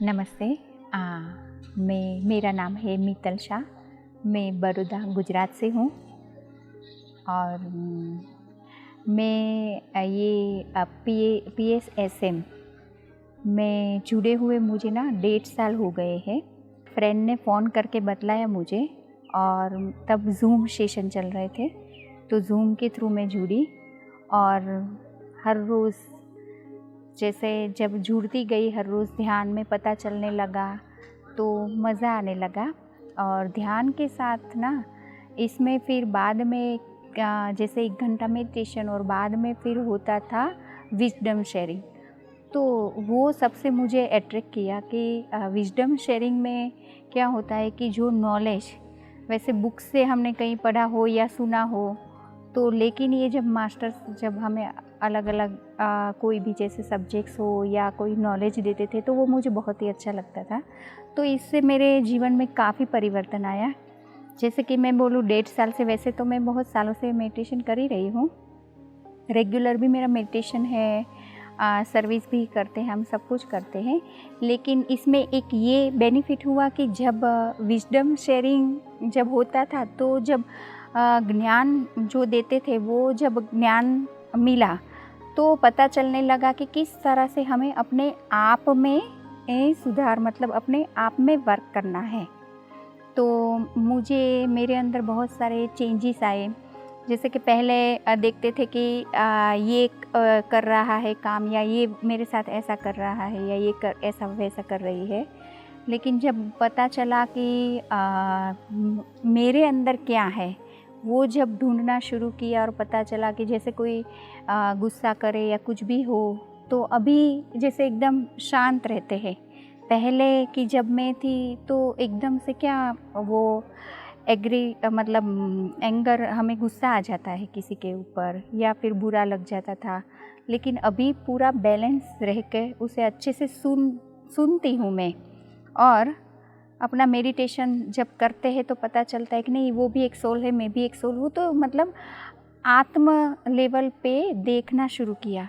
नमस्ते। मेरा नाम है मीतल शाह। मैं बड़ौदा गुजरात से हूँ और मैं ये PSSM में जुड़े हुए मुझे ना 1.5 साल हो गए हैं। फ्रेंड ने फ़ोन करके बतलाया मुझे और तब ज़ूम सेशन चल रहे थे, तो ज़ूम के थ्रू मैं जुड़ी और हर रोज़ जैसे जब जुड़ती गई हर रोज़ ध्यान में पता चलने लगा तो मज़ा आने लगा। और ध्यान के साथ ना इसमें फिर बाद में जैसे 1 घंटा मेडिटेशन और बाद में फिर होता था विजडम शेयरिंग। तो वो सबसे मुझे अट्रैक्ट किया कि विजडम शेयरिंग में क्या होता है कि जो नॉलेज वैसे बुक से हमने कहीं पढ़ा हो या सुना हो तो, लेकिन ये जब मास्टर्स जब हमें अलग अलग कोई भी जैसे सब्जेक्ट्स हो या कोई नॉलेज देते थे तो वो मुझे बहुत ही अच्छा लगता था। तो इससे मेरे जीवन में काफ़ी परिवर्तन आया। जैसे कि मैं बोलूँ 1.5 साल से, वैसे तो मैं बहुत सालों से मेडिटेशन कर ही रही हूँ, रेगुलर भी मेरा मेडिटेशन है, सर्विस भी करते हैं, हम सब कुछ करते हैं। लेकिन इसमें एक ये बेनिफिट हुआ कि जब विजडम शेयरिंग जब होता था तो जब ज्ञान जो देते थे वो जब ज्ञान मिला तो पता चलने लगा कि किस तरह से हमें अपने आप में सुधार मतलब अपने आप में वर्क करना है। तो मुझे मेरे अंदर बहुत सारे चेंजेस आए। जैसे कि पहले देखते थे कि ये कर रहा है काम या ये मेरे साथ ऐसा कर रहा है या ये ऐसा वैसा कर रही है, लेकिन जब पता चला कि मेरे अंदर क्या है वो जब ढूंढना शुरू किया और पता चला कि जैसे कोई गुस्सा करे या कुछ भी हो तो अभी जैसे एकदम शांत रहते हैं। पहले की जब मैं थी तो एकदम से क्या वो मतलब एंगर, हमें गुस्सा आ जाता है किसी के ऊपर या फिर बुरा लग जाता था, लेकिन अभी पूरा बैलेंस रह के उसे अच्छे से सुनती हूँ मैं। और अपना मेडिटेशन जब करते हैं तो पता चलता है कि नहीं वो भी एक सोल है, मैं भी एक सोल हूँ। तो मतलब आत्म लेवल पे देखना शुरू किया।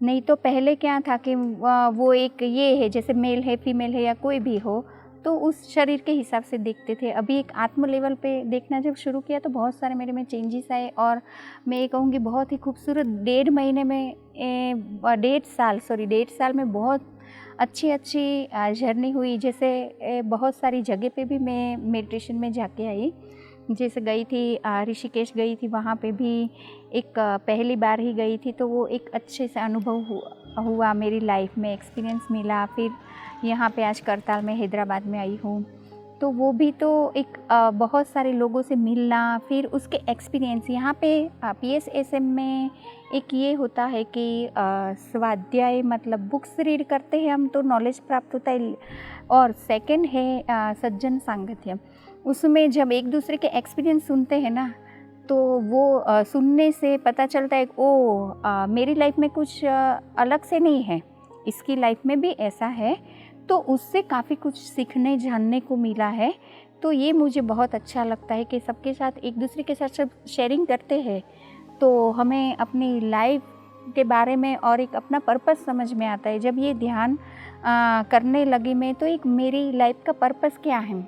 नहीं तो पहले क्या था कि वो एक ये है जैसे मेल है फीमेल है या कोई भी हो तो उस शरीर के हिसाब से देखते थे। अभी एक आत्म लेवल पे देखना जब शुरू किया तो बहुत सारे मेरे में चेंजेस आए और मैं ये कहूँगी बहुत ही खूबसूरत 1.5 महीने में 1.5 साल में बहुत अच्छी जर्नी हुई। जैसे बहुत सारी जगह पे भी मैं मेडिटेशन में जाके आई। जैसे गई थी ऋषिकेश गई थी, वहाँ पे भी एक पहली बार ही गई थी तो वो एक अच्छे से अनुभव हुआ मेरी लाइफ में, एक्सपीरियंस मिला। फिर यहाँ पे आज करताल में हैदराबाद में आई हूँ तो वो भी तो एक बहुत सारे लोगों से मिलना, फिर उसके एक्सपीरियंस। यहाँ पे PSSM में एक ये होता है कि स्वाध्याय मतलब बुक्स रीड करते हैं हम तो नॉलेज प्राप्त होता है, और सेकंड है सज्जन सांगत्य। उसमें जब एक दूसरे के एक्सपीरियंस सुनते हैं ना तो वो सुनने से पता चलता है मेरी लाइफ में कुछ अलग से नहीं है, इसकी लाइफ में भी ऐसा है, तो उससे काफ़ी कुछ सीखने जानने को मिला है। तो ये मुझे बहुत अच्छा लगता है कि सबके साथ एक दूसरे के साथ सब शेयरिंग करते हैं तो हमें अपनी लाइफ के बारे में और एक अपना पर्पस समझ में आता है। जब ये ध्यान करने लगी मैं तो एक मेरी लाइफ का पर्पस क्या है,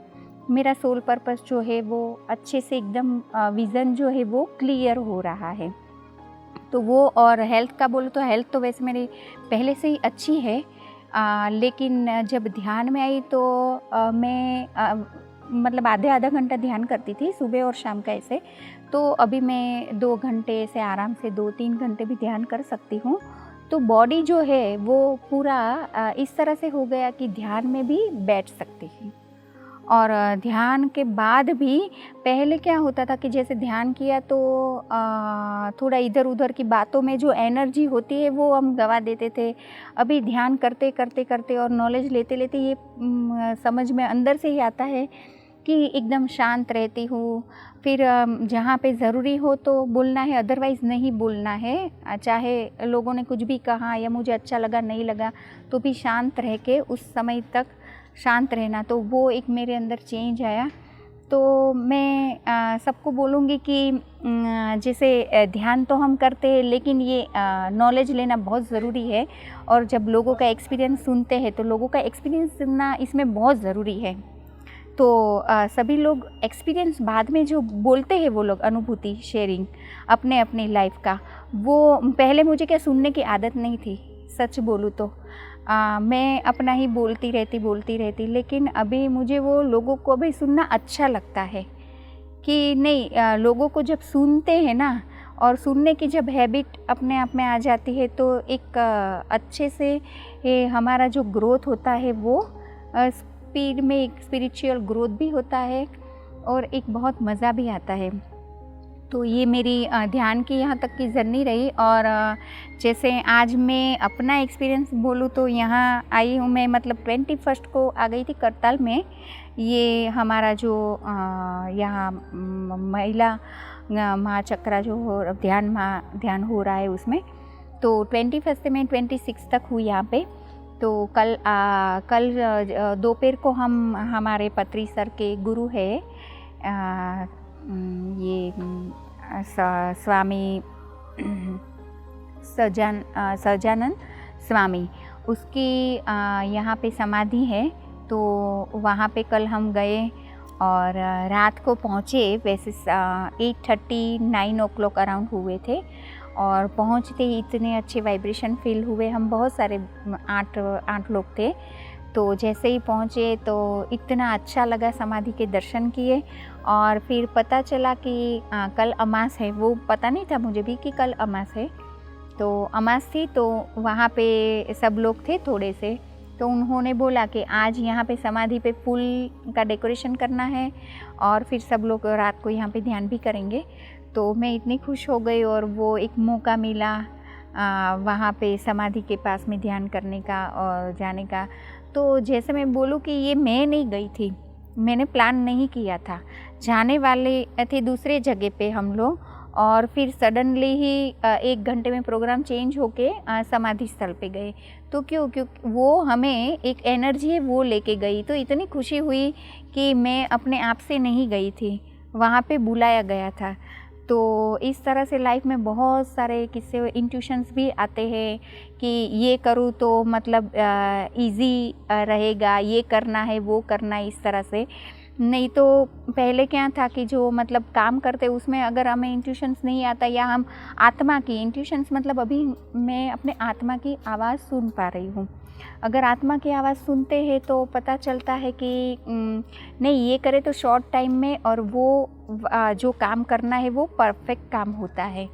मेरा सोल पर्पस जो है वो अच्छे से एकदम विज़न जो है वो क्लियर हो रहा है। तो वो और हेल्थ का बोलो तो हेल्थ तो वैसे मेरी पहले से ही अच्छी है, लेकिन जब ध्यान में आई तो मैं मतलब आधा घंटा ध्यान करती थी सुबह और शाम का ऐसे। तो अभी मैं 2 घंटे से आराम से 2-3 घंटे भी ध्यान कर सकती हूँ। तो बॉडी जो है वो पूरा इस तरह से हो गया कि ध्यान में भी बैठ सकती है। और ध्यान के बाद भी पहले क्या होता था कि जैसे ध्यान किया तो थोड़ा इधर उधर की बातों में जो एनर्जी होती है वो हम गवा देते थे। अभी ध्यान करते करते करते और नॉलेज लेते लेते ये समझ में अंदर से ही आता है कि एकदम शांत रहती हूँ। फिर जहाँ पे ज़रूरी हो तो बोलना है, अदरवाइज़ नहीं बोलना है। चाहे लोगों ने कुछ भी कहा या मुझे अच्छा लगा नहीं लगा तो भी शांत रह के उस समय तक शांत रहना। तो वो एक मेरे अंदर चेंज आया। तो मैं सबको बोलूँगी कि जैसे ध्यान तो हम करते हैं, लेकिन ये नॉलेज लेना बहुत ज़रूरी है। और जब लोगों का एक्सपीरियंस सुनते हैं तो लोगों का एक्सपीरियंस सुनना इसमें बहुत ज़रूरी है। तो सभी लोग एक्सपीरियंस बाद में जो बोलते हैं, वो लोग अनुभूति शेयरिंग अपने अपनी लाइफ का, वो पहले मुझे क्या सुनने की आदत नहीं थी, सच बोलूँ तो मैं अपना ही बोलती रहती, लेकिन अभी मुझे वो लोगों को भी सुनना अच्छा लगता है कि नहीं, लोगों को जब सुनते हैं ना, और सुनने की जब हैबिट अपने आप में आ जाती है, तो एक अच्छे से हमारा जो ग्रोथ होता है वो स्पीड में एक स्पिरिचुअल ग्रोथ भी होता है और एक बहुत मज़ा भी आता है। तो ये मेरी ध्यान की यहाँ तक की जर्नी रही। और जैसे आज मैं अपना एक्सपीरियंस बोलूँ तो यहाँ आई हूँ मैं, मतलब 21 को आ गई थी करताल में। ये हमारा जो यहाँ महिला महाचक्रा जो ध्यान हो रहा है उसमें, तो 21 से मैं 26 तक हुई यहाँ पे। तो कल दोपहर को हम हमारे पत्री सर के गुरु है ये स्वामी सजानंद स्वामी, उसकी यहाँ पे समाधि है। तो वहाँ पे कल हम गए और रात को पहुँचे। वैसे 8:30-9 o'clock अराउंड हुए थे, और पहुँचते ही इतने अच्छे वाइब्रेशन फील हुए। हम बहुत सारे 8 लोग थे। तो जैसे ही पहुँचे तो इतना अच्छा लगा, समाधि के दर्शन किए। और फिर पता चला कि कल अमास है, वो पता नहीं था मुझे भी कि कल अमास है। तो अमास थी, तो वहाँ पे सब लोग थे थोड़े से, तो उन्होंने बोला कि आज यहाँ पे समाधि पे फूल का डेकोरेशन करना है और फिर सब लोग रात को यहाँ पे ध्यान भी करेंगे। तो मैं इतनी खुश हो गई, और वो एक मौका मिला वहाँ पे समाधि के पास में ध्यान करने का और जाने का। तो जैसे मैं बोलूँ कि ये मैं नहीं गई थी, मैंने प्लान नहीं किया था, जाने वाले थे दूसरे जगह पे हम लोग, और फिर सडनली ही 1 घंटे में प्रोग्राम चेंज होके समाधि स्थल पे गए। तो क्योंकि वो हमें एक एनर्जी है वो लेके गई। तो इतनी खुशी हुई कि मैं अपने आप से नहीं गई थी, वहाँ पे बुलाया गया था। तो इस तरह से लाइफ में बहुत सारे किस्से इंट्यूशंस भी आते हैं कि ये करूँ तो मतलब इजी रहेगा, ये करना है वो करना है, इस तरह से। नहीं तो पहले क्या था कि जो मतलब काम करते उसमें अगर हमें इंट्यूशंस नहीं आता, या हम आत्मा की इंट्यूशंस, मतलब अभी मैं अपने आत्मा की आवाज़ सुन पा रही हूँ। अगर आत्मा की आवाज़ सुनते हैं तो पता चलता है कि नहीं, ये करे तो शॉर्ट टाइम में, और वो जो काम करना है वो परफेक्ट काम होता है।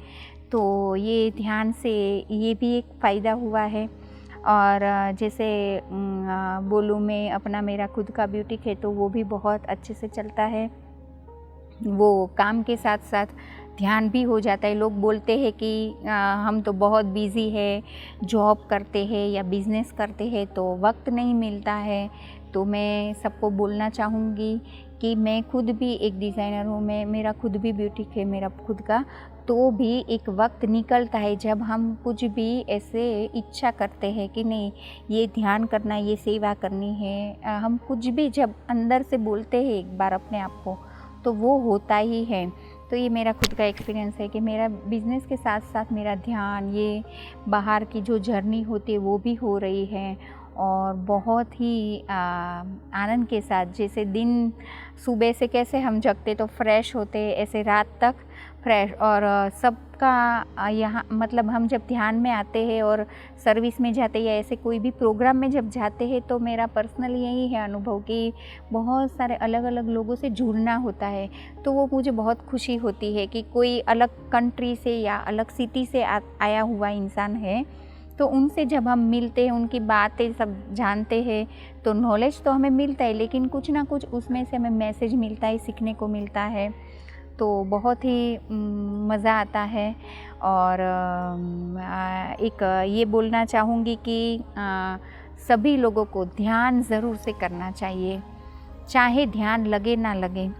तो ये ध्यान से ये भी एक फ़ायदा हुआ है। और जैसे बोलूँ मैं, अपना मेरा खुद का ब्यूटिक है तो वो भी बहुत अच्छे से चलता है। वो काम के साथ साथ ध्यान भी हो जाता है। लोग बोलते हैं कि हम तो बहुत बिज़ी है, जॉब करते हैं या बिज़नेस करते हैं तो वक्त नहीं मिलता है। तो मैं सबको बोलना चाहूँगी कि मैं खुद भी एक डिज़ाइनर हूँ, मेरा खुद भी ब्यूटिक है मेरा खुद का। तो भी एक वक्त निकलता है जब हम कुछ भी ऐसे इच्छा करते हैं कि नहीं, ये ध्यान करना है, ये सेवा करनी है, हम कुछ भी जब अंदर से बोलते हैं एक बार अपने आप को, तो वो होता ही है। तो ये मेरा खुद का एक्सपीरियंस है कि मेरा बिज़नेस के साथ साथ मेरा ध्यान, ये बाहर की जो जर्नी होती है वो भी हो रही है। और बहुत ही आनंद के साथ, जैसे दिन सुबह से कैसे हम जगते तो फ्रेश होते, ऐसे रात तक फ्रेश। और सबका यहाँ मतलब हम जब ध्यान में आते हैं और सर्विस में जाते या ऐसे कोई भी प्रोग्राम में जब जाते हैं, तो मेरा पर्सनल यही है अनुभव कि बहुत सारे अलग अलग लोगों से जुड़ना होता है। तो वो मुझे बहुत खुशी होती है कि कोई अलग कंट्री से या अलग सिटी से आया हुआ इंसान है, तो उनसे जब हम मिलते हैं, उनकी बातें सब जानते हैं, तो नॉलेज तो हमें मिलता है, लेकिन कुछ ना कुछ उसमें से हमें मैसेज मिलता है, सीखने को मिलता है। तो बहुत ही मज़ा आता है। और एक ये बोलना चाहूँगी कि सभी लोगों को ध्यान ज़रूर से करना चाहिए, चाहे ध्यान लगे ना लगे।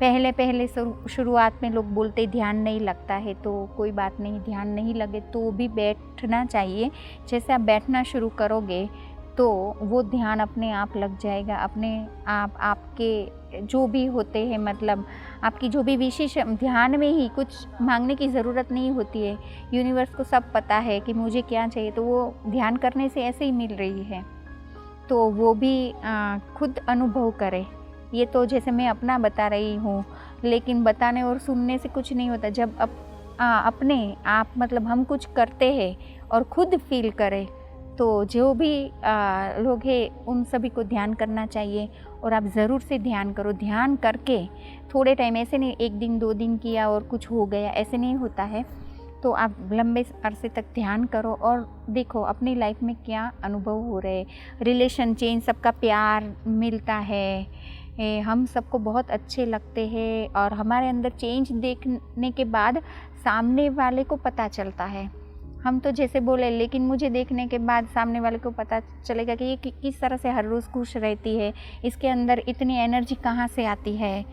पहले शुरुआत में लोग बोलते ध्यान नहीं लगता है, तो कोई बात नहीं, ध्यान नहीं लगे तो भी बैठना चाहिए। जैसे आप बैठना शुरू करोगे तो वो ध्यान अपने आप लग जाएगा, अपने आप आपके जो भी होते हैं, मतलब आपकी जो भी विशेष, ध्यान में ही कुछ मांगने की ज़रूरत नहीं होती है। यूनिवर्स को सब पता है कि मुझे क्या चाहिए, तो वो ध्यान करने से ऐसे ही मिल रही है। तो वो भी खुद अनुभव करे। ये तो जैसे मैं अपना बता रही हूँ, लेकिन बताने और सुनने से कुछ नहीं होता। जब अपने आप मतलब हम कुछ करते हैं और खुद फील करें, तो जो भी लोग हैं उन सभी को ध्यान करना चाहिए। और आप ज़रूर से ध्यान करो। ध्यान करके थोड़े टाइम, ऐसे नहीं 1 दिन 2 दिन किया और कुछ हो गया, ऐसे नहीं होता है। तो आप लंबे अरसे तक ध्यान करो और देखो अपनी लाइफ में क्या अनुभव हो रहे, रिलेशन चेंज, सबका प्यार मिलता है, हम सबको बहुत अच्छे लगते हैं और हमारे अंदर चेंज देखने के बाद सामने वाले को पता चलता है। हम तो जैसे बोले, लेकिन मुझे देखने के बाद सामने वाले को पता चलेगा कि ये किस तरह से हर रोज़ खुश रहती है, इसके अंदर इतनी एनर्जी कहाँ से आती है,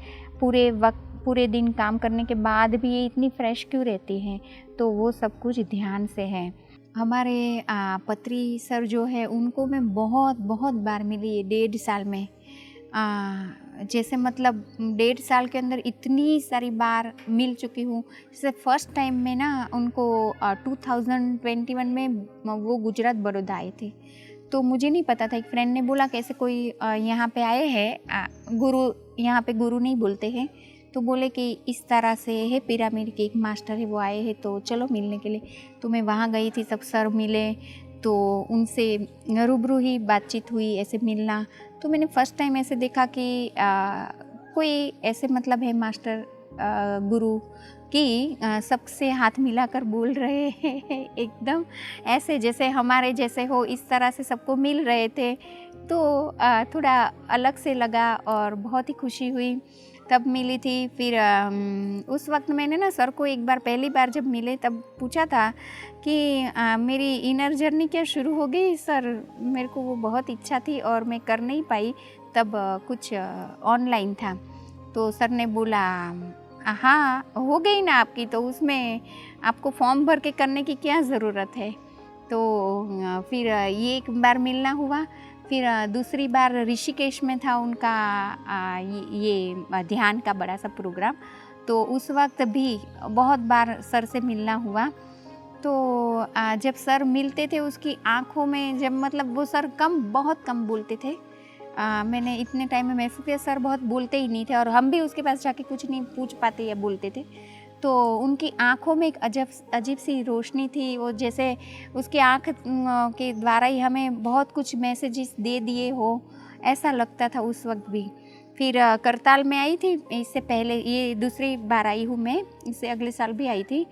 पूरे दिन काम करने के बाद भी ये इतनी फ्रेश क्यों रहती हैं। तो वो सब कुछ ध्यान से है। हमारे पत्री सर जो है उनको मैं बहुत बार मिली 1.5 साल में। जैसे मतलब 1.5 साल के अंदर इतनी सारी बार मिल चुकी हूँ। जैसे फर्स्ट टाइम में ना उनको 2021 में वो गुजरात बड़ौदा आए थे, तो मुझे नहीं पता था। एक फ्रेंड ने बोला कैसे कोई यहाँ पे आए हैं गुरु, यहाँ पे गुरु नहीं बोलते हैं, तो बोले कि इस तरह से है, पिरामिड के एक मास्टर है वो आए हैं, तो चलो मिलने के लिए। तो मैं वहाँ गई थी, सब सर मिले, तो उनसे रूबरू ही बातचीत हुई, ऐसे मिलना। तो मैंने फर्स्ट टाइम ऐसे देखा कि कोई ऐसे मतलब है मास्टर गुरु कि सबसे हाथ मिलाकर बोल रहे हैं एकदम ऐसे जैसे हमारे जैसे हो, इस तरह से सबको मिल रहे थे। तो थोड़ा अलग से लगा और बहुत ही खुशी हुई, तब मिली थी। फिर उस वक्त मैंने ना सर को एक बार, पहली बार जब मिले तब पूछा था कि मेरी इनर जर्नी क्या शुरू हो गई सर। मेरे को वो बहुत इच्छा थी और मैं कर नहीं पाई, तब कुछ ऑनलाइन था। तो सर ने बोला हाँ हो गई ना आपकी, तो उसमें आपको फॉर्म भर के करने की क्या ज़रूरत है। तो फिर ये एक बार मिलना हुआ। फिर दूसरी बार ऋषिकेश में था उनका ये ध्यान का बड़ा सा प्रोग्राम, तो उस वक्त भी बहुत बार सर से मिलना हुआ। तो जब सर मिलते थे उसकी आँखों में, जब मतलब वो सर बहुत कम बोलते थे। मैंने इतने टाइम में महसूस किया सर बहुत बोलते ही नहीं थे, और हम भी उसके पास जाके कुछ नहीं पूछ पाते या बोलते थे। तो उनकी आँखों में एक अजीब सी रोशनी थी, वो जैसे उसकी आँख के द्वारा ही हमें बहुत कुछ मैसेजेस दे दिए हो, ऐसा लगता था उस वक्त भी। फिर करताल में आई थी, इससे पहले ये दूसरी बार आई हूँ मैं, इससे अगले साल भी आई थी।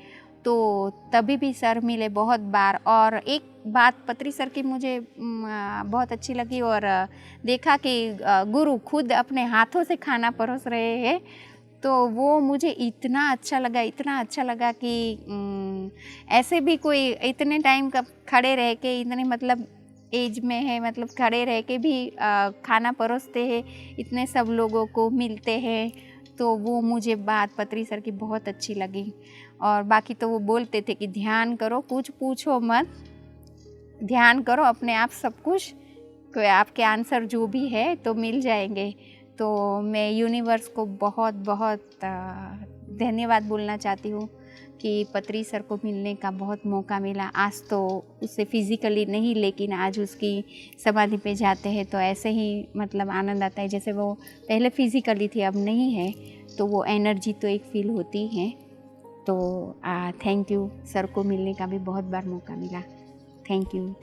तो तभी भी सर मिले बहुत बार। और एक बात पत्री सर की मुझे बहुत अच्छी लगी, और देखा कि गुरु खुद अपने हाथों से खाना परोस रहे हैं, तो वो मुझे इतना अच्छा लगा कि ऐसे भी कोई इतने टाइम का खड़े रह के, इतने मतलब एज में है, मतलब खड़े रह के भी खाना परोसते हैं, इतने सब लोगों को मिलते हैं। तो वो मुझे बात पत्री सर की बहुत अच्छी लगी। और बाकी तो वो बोलते थे कि ध्यान करो, कुछ पूछो मत, ध्यान करो, अपने आप सब कुछ, कोई आपके आंसर जो भी है तो मिल जाएंगे। तो मैं यूनिवर्स को बहुत धन्यवाद बोलना चाहती हूँ कि पत्री सर को मिलने का बहुत मौका मिला। आज तो उससे फिज़िकली नहीं, लेकिन आज उसकी समाधि पे जाते हैं तो ऐसे ही मतलब आनंद आता है, जैसे वो पहले फिज़िकली थी अब नहीं है, तो वो एनर्जी तो एक फील होती है। तो थैंक यू, सर को मिलने का भी बहुत बार मौका मिला। Thank you.